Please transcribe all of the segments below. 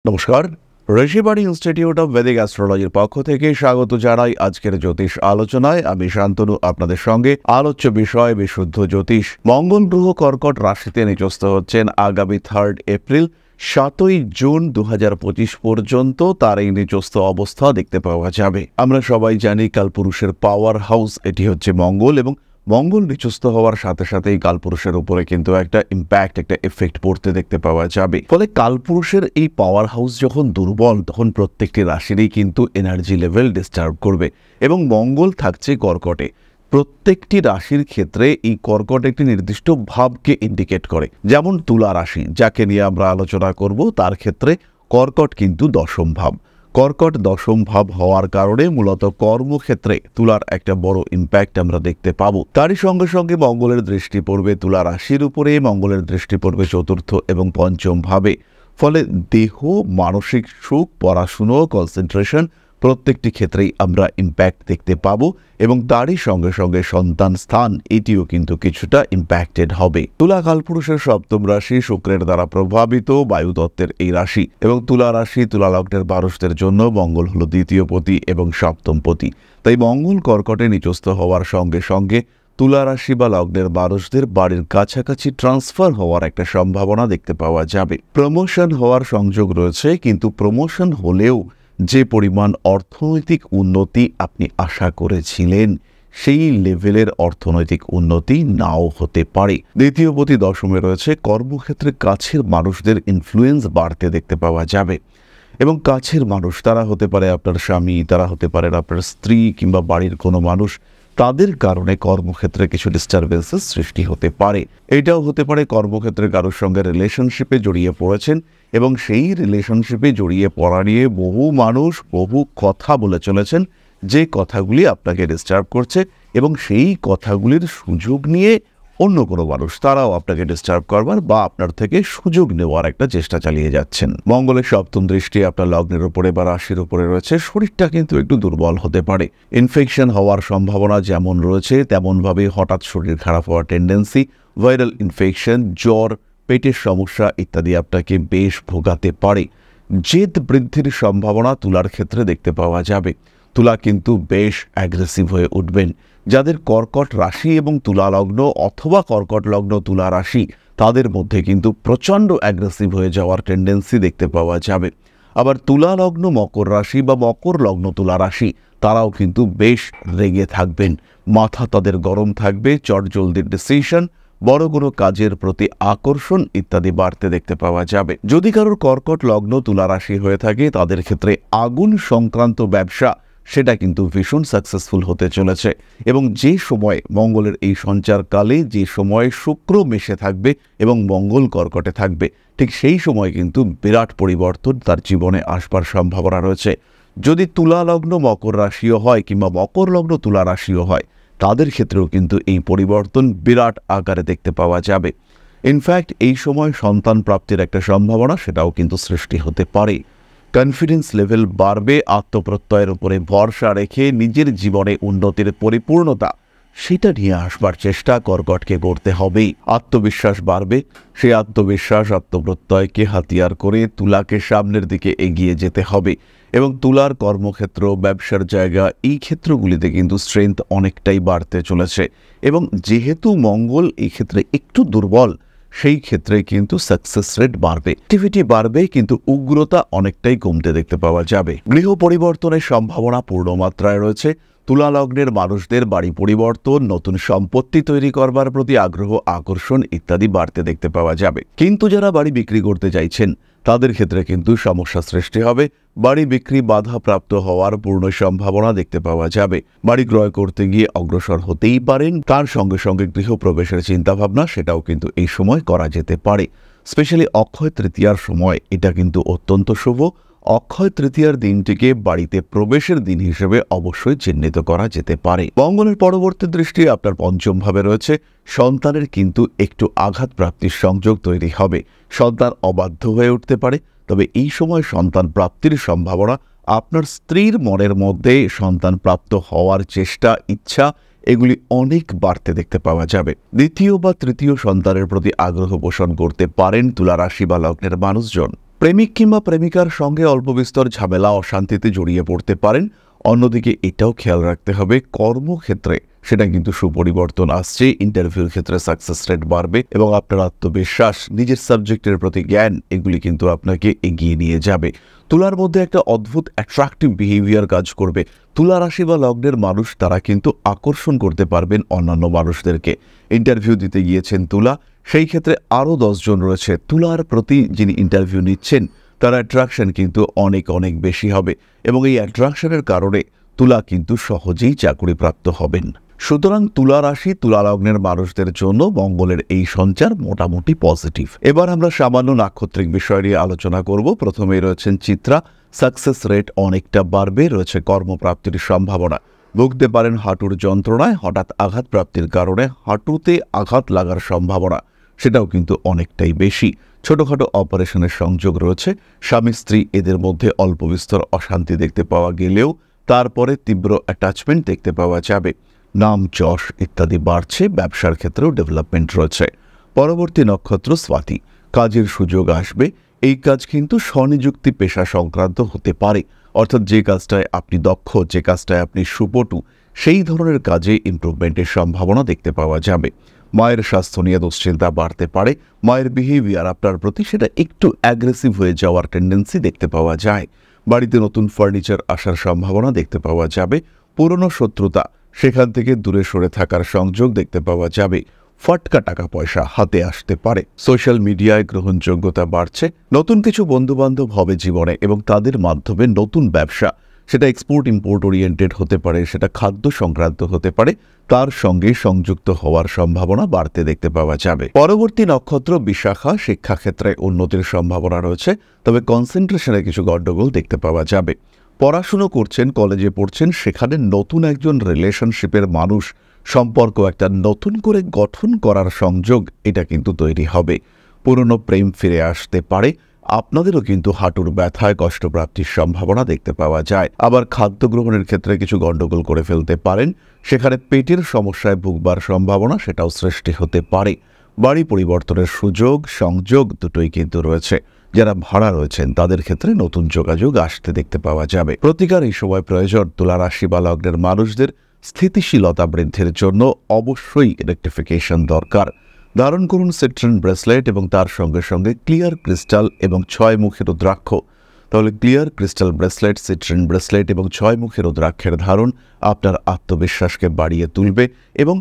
নমস্কার, Rishibani institute of বেদিক অ্যাস্ট্রোলজির পক্ষ থেকে স্বাগত জানাই আজকের জ্যোতিষ আলোচনায়। আমি শান্তনু আপনাদের সঙ্গে। আলোচ্য বিষয় বিশুদ্ধ জ্যোতিষ। মঙ্গল গ্রহ কর্কট রাশিতে নিচস্থ হচ্ছেন আগামী 3 এপ্রিল 7 জুন 2025 পর্যন্ত তার এই নিচস্থ অবস্থা দেখতে পাওয়া যাবে। আমরা সবাই জানি কালপুরুষের পাওয়ার হাউস এটি হচ্ছে মঙ্গল, এবং মঙ্গল নিচস্থ হওয়ার সাথে সাথেই কালপুরুষের উপরে কিন্তু একটা ইম্প্যাক্ট, একটা এফেক্ট পড়তে দেখতে পাওয়া যাবে। ফলে কালপুরুষের এই পাওয়ার হাউস যখন দুর্বল, তখন প্রত্যেকটি রাশিরই কিন্তু এনার্জি লেভেল ডিস্টার্ব করবে। এবং মঙ্গল থাকছে কর্কটে। প্রত্যেকটি রাশির ক্ষেত্রে এই কর্কট একটি নির্দিষ্ট ভাবকে ইন্ডিকেট করে। যেমন তুলা রাশি, যাকে নিয়ে আমরা আলোচনা করব, তার ক্ষেত্রে কর্কট কিন্তু দশম ভাব। কর্কট দশম ভাব হওয়ার কারণে মূলত কর্মক্ষেত্রে তুলার একটা বড় ইম্প্যাক্ট আমরা দেখতে পাবো। তারই সঙ্গে সঙ্গে মঙ্গলের দৃষ্টি পড়বে তুলা রাশির উপরে। মঙ্গলের দৃষ্টি পড়বে চতুর্থ এবং পঞ্চম ভাবে। ফলে দেহ, মানসিক সুখ, পড়াশুনো, কনসেন্ট্রেশন প্রত্যেকটি ক্ষেত্রেই আমরা ইম্প্যাক্ট দেখতে পাবো। এবং তারই সঙ্গে সঙ্গে সন্তান স্থান এটিও কিন্তু কিছুটা ইম্প্যাক্টেড হবে। তুলা কালপুরুষের সপ্তম রাশি, শুক্রের দ্বারা প্রভাবিত বায়ুতত্ত্বের এই রাশি। এবং তুলা রাশি, তুলা লগ্নের মানুষদের জন্য মঙ্গল হলো দ্বিতীয় পতি এবং সপ্তম পতি। তাই মঙ্গল কর্কটে নিচস্থ হওয়ার সঙ্গে সঙ্গে তুলা রাশি বা লগ্নের মানুষদের বাড়ির কাছাকাছি ট্রান্সফার হওয়ার একটা সম্ভাবনা দেখতে পাওয়া যাবে। প্রমোশন হওয়ার সংযোগ রয়েছে, কিন্তু প্রমোশন হলেও যে পরিমাণ অর্থনৈতিক উন্নতি আপনি আশা করেছিলেন, সেই লেভেলের অর্থনৈতিক উন্নতি নাও হতে পারে। দ্বিতীয় পতি দশমে রয়েছে, কর্মক্ষেত্রে কাছের মানুষদের ইনফ্লুয়েন্স বাড়তে দেখতে পাওয়া যাবে। এবং কাছের মানুষ, তারা হতে পারে আপনার স্বামী, তারা হতে পারেন আপনার স্ত্রী, কিংবা বাড়ির কোনো মানুষ, তাদের কারণে কর্মক্ষেত্রে কিছু ডিস্টারবেন্সেস সৃষ্টি হতে পারে। এটাও হতে পারে কর্মক্ষেত্রে কারোর সঙ্গে রিলেশনশিপে জড়িয়ে পড়েছেন, এবং সেই রিলেশনশিপে জড়িয়ে পড়া নিয়ে বহু মানুষ বহু কথা বলে চলেছেন, যে কথাগুলি আপনাকে ডিস্টার্ব করছে। এবং সেই কথাগুলির সুযোগ নিয়ে অন্য কোনো মানুষ, তারাও আপনাকে ডিস্টার্ব করবার বা আপনার থেকে সুযোগ নেওয়ার একটা চেষ্টা চালিয়ে যাচ্ছেন। মঙ্গলের সপ্তম দৃষ্টি আপনার লগ্নের উপরে বা রাশির উপরে রয়েছে। শরীরটা কিন্তু একটু দুর্বল হতে পারে। ইনফেকশন হওয়ার সম্ভাবনা যেমন রয়েছে, তেমনভাবে হঠাৎ শরীর খারাপ হওয়ার টেন্ডেন্সি, ভাইরাল ইনফেকশন, জ্বর, পেটের সমস্যা ইত্যাদি আপনাকে বেশ ভোগাতে পারে। জেদ বৃদ্ধির সম্ভাবনা তুলার ক্ষেত্রে দেখতে পাওয়া যাবে। তুলা কিন্তু বেশ অ্যাগ্রেসিভ হয়ে উঠবেন। যাদের কর্কট রাশি এবং তুলা লগ্ন, অথবা কর্কট লগ্ন তুলা রাশি, তাদের মধ্যে কিন্তু প্রচণ্ড অ্যাগ্রেসিভ হয়ে যাওয়ার টেন্ডেন্সি দেখতে পাওয়া যাবে। আবার তুলা লগ্ন মকর রাশি বা মকর লগ্ন তুলা রাশি, তারাও কিন্তু বেশ রেগে থাকবেন। মাথা তাদের গরম থাকবে, চটজলদির ডিসিশন, বড় কোনো কাজের প্রতি আকর্ষণ ইত্যাদি বাড়তে দেখতে পাওয়া যাবে। যদি কারোর কর্কট লগ্ন তুলা রাশি হয়ে থাকে, তাদের ক্ষেত্রে আগুন সংক্রান্ত ব্যবসা, সেটা কিন্তু ভীষণ সাকসেসফুল হতে চলেছে। এবং যে সময় মঙ্গলের এই সঞ্চারকালে, যে সময় শুক্র মেষে থাকবে এবং মঙ্গল কর্কটে থাকবে, ঠিক সেই সময় কিন্তু বিরাট পরিবর্তন তার জীবনে আসবার সম্ভাবনা রয়েছে। যদি তুলা লগ্ন মকর রাশিও হয়, কিংবা মকর লগ্ন তুলা রাশিও হয়, তাদের ক্ষেত্রেও কিন্তু এই পরিবর্তন বিরাট আকারে দেখতে পাওয়া যাবে। ইনফ্যাক্ট এই সময় সন্তান প্রাপ্তির একটা সম্ভাবনা, সেটাও কিন্তু সৃষ্টি হতে পারে। কনফিডেন্স লেভেল বাড়বে। আত্মপ্রত্যয়ের উপরে ভরসা রেখে নিজের জীবনে উন্নতির পরিপূর্ণতা, সেটা নিয়ে আসবার চেষ্টা কর্কটকে করতে হবে। আত্মবিশ্বাস বাড়বে। সেই আত্মবিশ্বাস, আত্মপ্রত্যয়কে হাতিয়ার করে তুলাকে সামনের দিকে এগিয়ে যেতে হবে। এবং তুলার কর্মক্ষেত্র, ব্যবসার জায়গা, এই ক্ষেত্রগুলিতে কিন্তু স্ট্রেংথ অনেকটাই বাড়তে চলেছে। এবং যেহেতু মঙ্গল এই ক্ষেত্রে একটু দুর্বল, সেই ক্ষেত্রে কিন্তু সাকসেস রেট বাড়বে, অ্যাক্টিভিটি বাড়বে, কিন্তু উগ্রতা অনেকটাই কমতে দেখতে পাওয়া যাবে। গৃহ পরিবর্তনের সম্ভাবনা পূর্ণমাত্রায় রয়েছে। তুলা লগ্নের মানুষদের বাড়ি পরিবর্তন, নতুন সম্পত্তি তৈরি করবার প্রতি আগ্রহ, আকর্ষণ ইত্যাদি বাড়তে দেখতে পাওয়া যাবে। কিন্তু যারা বাড়ি বিক্রি করতে চাইছেন, তাদের ক্ষেত্রে কিন্তু সমস্যা সৃষ্টি হবে। বাড়ি বিক্রি বাধাপ্রাপ্ত হওয়ার পূর্ণ সম্ভাবনা দেখতে পাওয়া যাবে। বাড়ি ক্রয় করতে গিয়ে অগ্রসর হতেই পারেন। তার সঙ্গে সঙ্গে গৃহপ্রবেশের চিন্তাভাবনা, সেটাও কিন্তু এই সময় করা যেতে পারে। স্পেশালি অক্ষয় তৃতীয়ার সময় এটা কিন্তু অত্যন্ত শুভ। অক্ষয় তৃতীয়ার দিনটিকে বাড়িতে প্রবেশের দিন হিসেবে অবশ্যই চিহ্নিত করা যেতে পারে। মঙ্গলের পরবর্তী দৃষ্টি আপনার পঞ্চম ভাবে রয়েছে। সন্তানের কিন্তু একটু আঘাত প্রাপ্তির সংযোগ তৈরি হবে। সন্তান অবাধ্য হয়ে উঠতে পারে। তবে এই সময় সন্তান প্রাপ্তির সম্ভাবনা, আপনার স্ত্রীর মনের মধ্যে সন্তান প্রাপ্ত হওয়ার চেষ্টা, ইচ্ছা, এগুলি অনেক বাড়তে দেখতে পাওয়া যাবে। দ্বিতীয় বা তৃতীয় সন্তানের প্রতি আগ্রহ পোষণ করতে পারেন তুলা রাশি বা লগ্নের মানুষজন। প্রেমিক কিংবা প্রেমিকার সঙ্গে অল্প বিস্তর ঝামেলা অশান্তিতে জড়িয়ে পড়তে পারেন। অন্যদিকে এটাও খেয়াল রাখতে হবে কর্মক্ষেত্রে সেটা কিন্তু সুপরিবর্তন আসছে, ইন্টারভিউর ক্ষেত্রে সাকসেস রেট বাড়বে এবং আপনার আত্মবিশ্বাস, নিজের সাবজেক্টের প্রতি জ্ঞান এগুলি কিন্তু আপনাকে এগিয়ে নিয়ে যাবে। তুলার মধ্যে একটা অদ্ভুত অ্যাট্রাকটিভ বিহেভিয়ার কাজ করবে। তুলা রাশি বা লগ্নের মানুষ তারা কিন্তু আকর্ষণ করতে পারবেন অন্যান্য মানুষদেরকে। ইন্টারভিউ দিতে গিয়েছেন তুলা, সেই ক্ষেত্রে আরও 10 জন রয়েছে, তুলার প্রতি যিনি ইন্টারভিউ নিচ্ছেন তার অ্যাট্রাকশন কিন্তু অনেক অনেক বেশি হবে এবং এই অ্যাট্রাকশনের কারণে তুলা কিন্তু সহজেই চাকরিপ্রাপ্ত হবেন। সুতরাং তুলা রাশি তুলা লগ্নের মানুষদের জন্য মঙ্গলের এই সঞ্চার মোটামুটি পজিটিভ। এবার আমরা সামান্য নাক্ষত্রিক বিষয় নিয়ে আলোচনা করব। প্রথমেই রয়েছেন চিত্রা, সাকসেস রেট অনেকটা বাড়বে, রয়েছে কর্মপ্রাপ্তির সম্ভাবনা। ভুগতে পারেন হাঁটুর যন্ত্রণায়, হঠাৎ আঘাত প্রাপ্তির কারণে হাঁটুতে আঘাত লাগার সম্ভাবনা সেটাও কিন্তু অনেকটাই বেশি। ছোটখাটো অপারেশনের সংযোগ রয়েছে। স্বামী স্ত্রী এদের মধ্যে অল্প বিস্তর অশান্তি দেখতে পাওয়া গেলেও তারপরে তীব্র অ্যাটাচমেন্ট দেখতে পাওয়া যাবে। নাম যশ ইত্যাদি বাড়ছে। ব্যবসার ক্ষেত্রেও ডেভেলপমেন্ট রয়েছে। পরবর্তী নক্ষত্র স্বাতি, কাজের সুযোগ আসবে। এই কাজ কিন্তু স্বনিযুক্তি পেশা সংক্রান্ত হতে পারে, অর্থাৎ যে কাজটায় আপনি দক্ষ, যে কাজটায় আপনি সুপটু, সেই ধরনের কাজে ইমপ্রুভমেন্টের সম্ভাবনা দেখতে পাওয়া যাবে। মায়ের স্বাস্থ্য নিয়ে দুশ্চিন্তা বাড়তে পারে। মায়ের বিহেভিয়ার আপনার প্রতি সেটা একটু অ্যাগ্রেসিভ হয়ে যাওয়ার টেন্ডেন্সি দেখতে পাওয়া যায়। বাড়িতে নতুন ফার্নিচার আসার সম্ভাবনা দেখতে পাওয়া যাবে। পুরনো শত্রুতা সেখান থেকে দূরে সরে থাকার সংযোগ দেখতে পাওয়া যাবে। ফটকা টাকা পয়সা হাতে আসতে পারে। সোশ্যাল মিডিয়ায় গ্রহণযোগ্যতা বাড়ছে। নতুন কিছু বন্ধুবান্ধব হবে জীবনে এবং তাদের মাধ্যমে নতুন ব্যবসা, সেটা এক্সপোর্ট ইম্পোর্ট ওরিয়েন্টেড হতে পারে, সেটা খাদ্য সংক্রান্ত হতে পারে, তার সঙ্গে সংযুক্ত হওয়ার সম্ভাবনা বাড়তে দেখতে পাওয়া যাবে। পরবর্তী নক্ষত্র বিশাখা, শিক্ষাক্ষেত্রে উন্নতির সম্ভাবনা রয়েছে, তবে কনসেন্ট্রেশনে কিছু গণ্ডগোল দেখতে পাওয়া যাবে। পড়াশুনো করছেন, কলেজে পড়ছেন, সেখানে নতুন একজন রিলেশনশিপের মানুষ, সম্পর্ক একটা নতুন করে গঠন করার সংযোগ এটা কিন্তু তৈরি হবে। পুরনো প্রেম ফিরে আসতে পারে। আপনাদেরও কিন্তু হাঁটুর ব্যথায় কষ্টপ্রাপ্তির সম্ভাবনা দেখতে পাওয়া যায়। আবার খাদ্য গ্রহণের ক্ষেত্রে কিছু গণ্ডগোল করে ফেলতে পারেন, সেখানে পেটের সমস্যায় ভুগবার সম্ভাবনা সেটাও সৃষ্টি হতে পারে। বাড়ি পরিবর্তনের সুযোগ সংযোগ দুটোই কিন্তু রয়েছে। যারা ভাড়া রয়েছেন তাদের ক্ষেত্রে নতুন যোগাযোগ আসতে দেখতে পাওয়া যাবে। প্রতিকার এই সময় প্রয়োজন। তুলা রাশি বা লগ্নের মানুষদের স্থিতিশীলতা বৃদ্ধির জন্য অবশ্যই রেকটিফিকেশন দরকার। ধারণ করুন সিট্রিন ব্রেসলেট এবং তার সঙ্গে সঙ্গে ক্লিয়ার ক্রিস্টাল এবং 6 মুখী রুদ্রাক্ষ। তাহলে clear crystal bracelet, citrine bracelet এবং 6 মুখী রুদ্রাক্ষের ধারণ আপনার আত্মবিশ্বাসকে বাড়িয়ে তুলবে এবং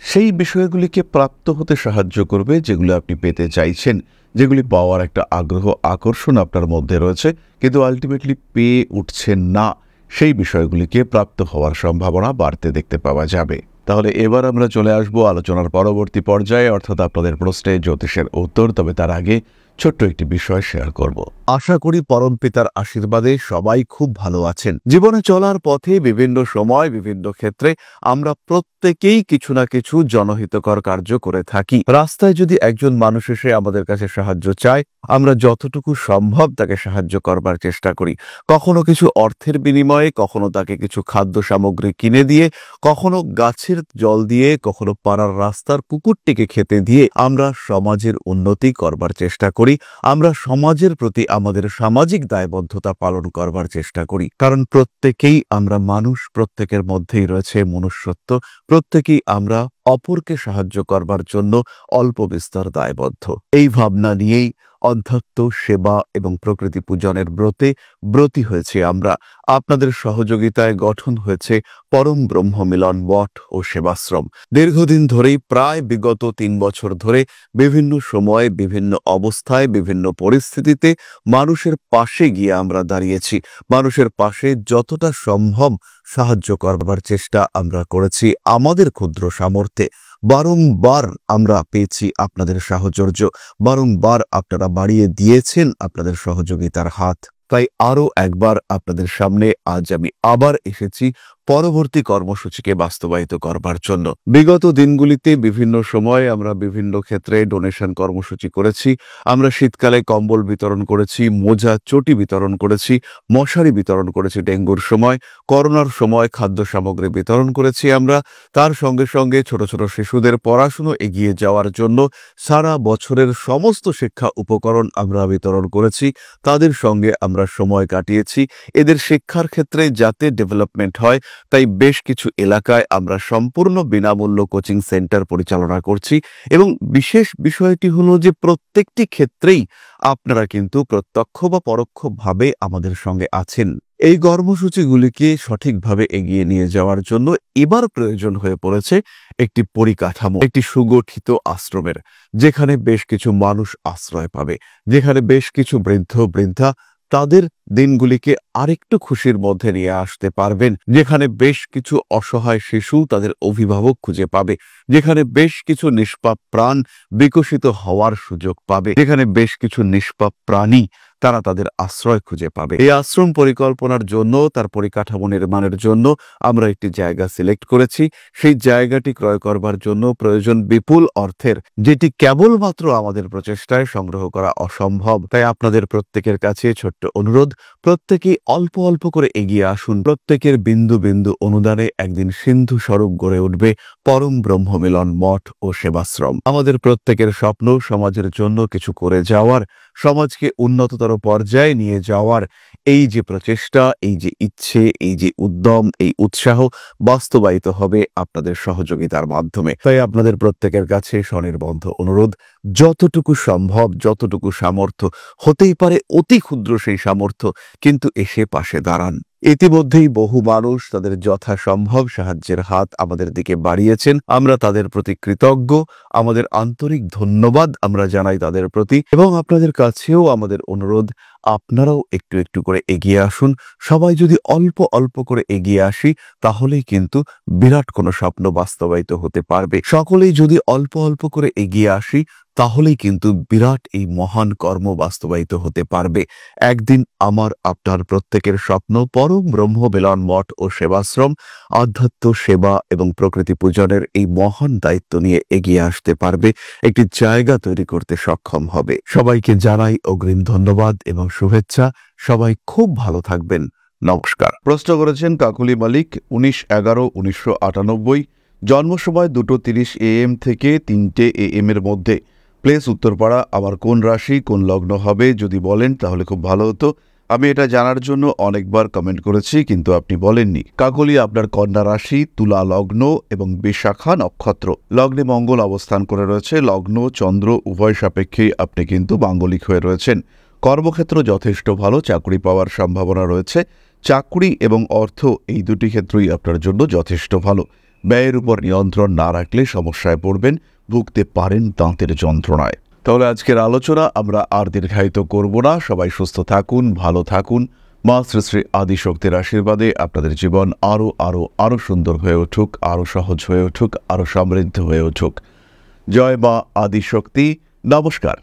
সেই বিষয়গুলিকে প্রাপ্ত হতে সাহায্য করবে যেগুলো আপনি পেতে চাইছেন, যেগুলি পাওয়ার একটা আগ্রহ আকর্ষণ আপনার মধ্যে রয়েছে কিন্তু আলটিমেটলি পেয়ে উঠছেন না, সেই বিষয়গুলিকে প্রাপ্ত হওয়ার সম্ভাবনা বাড়তে দেখতে পাওয়া যাবে। তাহলে এবার আমরা চলে আসব আলোচনার পরবর্তী পর্যায়ে, অর্থাৎ আপনাদের প্রশ্নে জ্যোতিষের উত্তর। তবে তার আগে ছোট্ট একটি বিষয় শেয়ার করব। আশা করি পরম পিতার আশীর্বাদে সবাই খুব ভালো আছেন। জীবনে চলার পথে বিভিন্ন সময় বিভিন্ন ক্ষেত্রে আমরা প্রত্যেকেই কিছু না কিছু জনহিতকর কার্য করে থাকি। রাস্তায় যদি একজন মানুষ এসে আমাদের কাছে সাহায্য চায়, আমরা যতটুকু সম্ভব তাকে সাহায্য করবার চেষ্টা করি। কখনো কিছু অর্থের বিনিময়ে, কখনো তাকে কিছু খাদ্য সামগ্রী কিনে দিয়ে, কখনো গাছের জল দিয়ে, কখনো পাড়ার রাস্তার কুকুরটিকে খেতে দিয়ে আমরা সমাজের উন্নতি করবার চেষ্টা করি। আমরা সমাজের প্রতি আমাদের সামাজিক দায়বদ্ধতা পালন করবার চেষ্টা করি, কারণ প্রত্যেকেই আমরা মানুষ, প্রত্যেকের মধ্যেই রয়েছে মনুষ্যত্ব, প্রত্যেকেই আমরা অপরকে সাহায্য করবার জন্য অল্প বিস্তর দায়বদ্ধ। এই ভাবনা নিয়েই অধ্যাত্ম সেবা এবং প্রকৃতি পূজনের ব্রতী হয়েছে আমরা। আপনাদের সহযোগিতায় গঠন হয়েছে পরম ব্রহ্ম মিলন মঠ ও সেবাশ্রম। দীর্ঘদিন ধরেই, প্রায় বিগত 3 বছর ধরে বিভিন্ন সময়ে, বিভিন্ন অবস্থায়, বিভিন্ন পরিস্থিতিতে মানুষের পাশে গিয়ে আমরা দাঁড়িয়েছি। মানুষের পাশে যতটা সম্ভব সাহায্য করবার চেষ্টা আমরা করেছি আমাদের ক্ষুদ্র সামর্থ্যে। বারংবার আমরা পেয়েছি আপনাদের সাহচর্য, বারংবার আপনারা বাড়িয়ে দিয়েছেন আপনাদের সহযোগিতার হাত। তাই আরও একবার আপনাদের সামনে আজ আমি আবার এসেছি পরবর্তী কর্মসূচিকে বাস্তবায়িত করবার জন্য। বিগত দিনগুলিতে বিভিন্ন সময় আমরা বিভিন্ন ক্ষেত্রে ডোনেশন কর্মসূচি করেছি। আমরা শীতকালে কম্বল বিতরণ করেছি, মোজা চটি বিতরণ করেছি, মশারি বিতরণ করেছি ডেঙ্গুর সময়, করোনার সময় খাদ্য সামগ্রী বিতরণ করেছি আমরা। তার সঙ্গে সঙ্গে ছোট ছোট শিশুদের পড়াশুনো এগিয়ে যাওয়ার জন্য সারা বছরের সমস্ত শিক্ষা উপকরণ আমরা বিতরণ করেছি। তাদের সঙ্গে আমরা সময় কাটিয়েছি। এদের শিক্ষার ক্ষেত্রে যাতে ডেভেলপমেন্ট হয় তাই বেশ কিছু এলাকায় আমরা সম্পূর্ণ বিনামূল্য কোচিং সেন্টার পরিচালনা করছি এবং বিশেষ বিষয়টি হলো যে প্রত্যেকটি ক্ষেত্রেই আপনারা কিন্তু প্রত্যক্ষ বা পরোক্ষভাবে আমাদের সঙ্গে আছেন। এই কর্মসূচিগুলিকে সঠিকভাবে এগিয়ে নিয়ে যাওয়ার জন্য এবার প্রয়োজন হয়ে পড়েছে একটি পরিকাঠামো, একটি সুগঠিত আশ্রমের, যেখানে বেশ কিছু মানুষ আশ্রয় পাবে, যেখানে বেশ কিছু বৃদ্ধ বৃদ্ধা তাদের দিনগুলিকে আরেকটু খুশির মধ্যে নিয়ে আসতে পারবেন, যেখানে বেশ কিছু অসহায় শিশু তাদের অভিভাবক খুঁজে পাবে, যেখানে বেশ কিছু নিষ্পাপ প্রাণ বিকশিত হওয়ার সুযোগ পাবে, যেখানে বেশ কিছু নিষ্পাপ প্রাণী তারা তাদের আশ্রয় খুঁজে পাবে। এই আশ্রম পরিকল্পনার জন্য, তার পরিকাঠামো নির্মাণের জন্য আমরা একটি জায়গা সিলেক্ট করেছি। সেই জায়গাটি ক্রয় করবার জন্য প্রয়োজন বিপুল অর্থের, যেটি কেবলমাত্র আমাদের প্রচেষ্টায় সংগ্রহ করা অসম্ভব। তাই আপনাদের প্রত্যেকের কাছে ছোট্ট অনুরোধ, প্রত্যেকেই অল্প অল্প করে এগিয়ে আসুন। প্রত্যেকের বিন্দু বিন্দু অনুদানে একদিন সিন্ধু স্বরূপ গড়ে উঠবে পরম ব্রহ্মমিলন মঠ ও সেবাশ্রম। আমাদের প্রত্যেকের স্বপ্ন সমাজের জন্য কিছু করে যাওয়ার, সমাজকে উন্নততর পর্যায়ে নিয়ে যাওয়ার। এই যে প্রচেষ্টা, এই যে ইচ্ছে, এই যে উদ্যম, এই উৎসাহ বাস্তবায়িত হবে আপনাদের সহযোগিতার মাধ্যমে। তাই আপনাদের প্রত্যেকের কাছে স্বনির্বন্ধ অনুরোধ, যতটুকু সম্ভব, যতটুকু সামর্থ্য, হতেই পারে অতি ক্ষুদ্র সেই সামর্থ্য, কিন্তু এসে পাশে দাঁড়ান। ইতিমধ্যেই বহু মানুষ তাদের যথাসম্ভব সাহায্যের হাত আমাদের দিকে বাড়িয়েছেন। আমরা তাদের প্রতি কৃতজ্ঞ। আমাদের আন্তরিক ধন্যবাদ আমরা জানাই তাদের প্রতি। এবং আপনাদের কাছেও আমাদের অনুরোধ, আপনারাও একটু একটু করে এগিয়ে আসুন। সবাই যদি অল্প অল্প করে এগিয়ে আসি তাহলেই কিন্তু বিরাট কোনো স্বপ্ন বাস্তবায়িত হতে পারবে। সকলেই যদি অল্প অল্প করে এগিয়ে আসি তাহলেই কিন্তু বিরাট এই মহান কর্ম বাস্তবায়িত হতে পারবে। একদিন আমার আপনার প্রত্যেকের স্বপ্ন পরম ব্রহ্মমিলন মঠ ও সেবাশ্রম আধ্যাত্ম সেবা এবং প্রকৃতি পূজনের এই মহান দায়িত্ব নিয়ে এগিয়ে আসতে পারবে, একটি জায়গা তৈরি করতে সক্ষম হবে। সবাইকে জানাই অগ্রিম ধন্যবাদ এবং শুভেচ্ছা। সবাই খুব ভালো থাকবেন। নমস্কার। প্রশ্ন করেছেন কাকুলি মালিক, 19/11/1998, জন্ম সময় 2:30 AM থেকে 3টে AM এর মধ্যে, প্লেস উত্তরপাড়া। আমার কোন রাশি কোন লগ্ন হবে যদি বলেন তাহলে খুব ভালো হতো। আমি এটা জানার জন্য অনেকবার কমেন্ট করেছি কিন্তু আপনি বলেননি। কাকলি, আপনার কন্যা রাশি, তুলা লগ্ন এবং বিশাখা নক্ষত্র। লগ্নে মঙ্গল অবস্থান করে রয়েছে। লগ্ন চন্দ্র উভয় সাপেক্ষেই আপনি কিন্তু মাঙ্গলিক হয়ে রয়েছেন। কর্মক্ষেত্র যথেষ্ট ভালো, চাকরি পাওয়ার সম্ভাবনা রয়েছে। চাকরি এবং অর্থ এই দুটি ক্ষেত্রই আপনার জন্য যথেষ্ট ভালো। ব্যয়ের উপর নিয়ন্ত্রণ না রাখলে সমস্যায় পড়বেন, ভুগতে পারেন দাঁতের যন্ত্রণায়। তাহলে আজকের আলোচনা আমরা আর দীর্ঘায়িত করব না। সবাই সুস্থ থাকুন, ভালো থাকুন। মা শ্রী শ্রী আদিশক্তির আশীর্বাদে আপনাদের জীবন আরও আরও আরও সুন্দর হয়ে উঠুক, আরও সহজ হয়ে উঠুক, আরও সমৃদ্ধ হয়ে উঠুক। জয় মা আদিশক্তি। নমস্কার।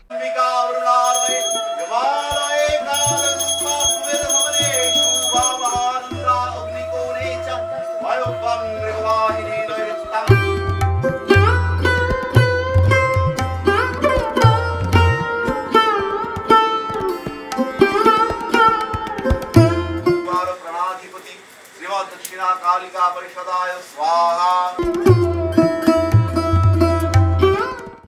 दक्षिणा कालिका परिषदाय स्वाहा।